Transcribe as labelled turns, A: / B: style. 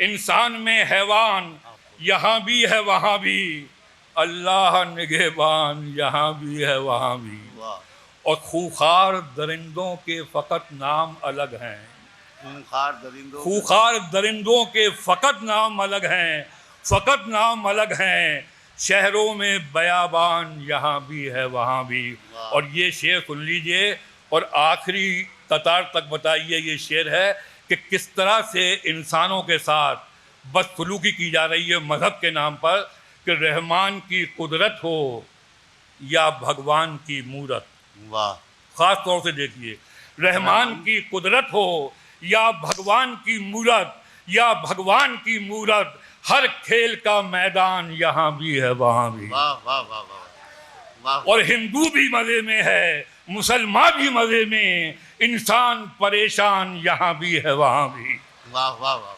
A: इंसान में हैवान यहाँ भी है वहाँ भी, अल्लाह निगहबान यहाँ भी है वहाँ भी। और खूंखार दरिंदों के फ़कत नाम अलग हैं, खूंखार दरिंदों के फ़कत नाम अलग हैं, फ़कत नाम अलग हैं। शहरों में बयाबान यहाँ भी है वहाँ भी। और ये शेर सुन लीजिए और आखिरी कतार तक बताइए। ये शेर है कि किस तरह से इंसानों के साथ बदसलूकी की जा रही है मज़हब के नाम पर, कि रहमान की कुदरत हो या भगवान की मूरत।
B: वाह।
A: खास तौर से देखिए, रहमान की कुदरत हो या भगवान की मूरत, या भगवान की मूरत, हर खेल का मैदान यहाँ भी है वहाँ भी।
B: वाह वाह वाह वाह वाह।
A: और हिंदू भी मजे में है, मुसलमान भी मजे में, इंसान परेशान यहाँ भी है वहाँ भी।
B: वाह वाह वाह।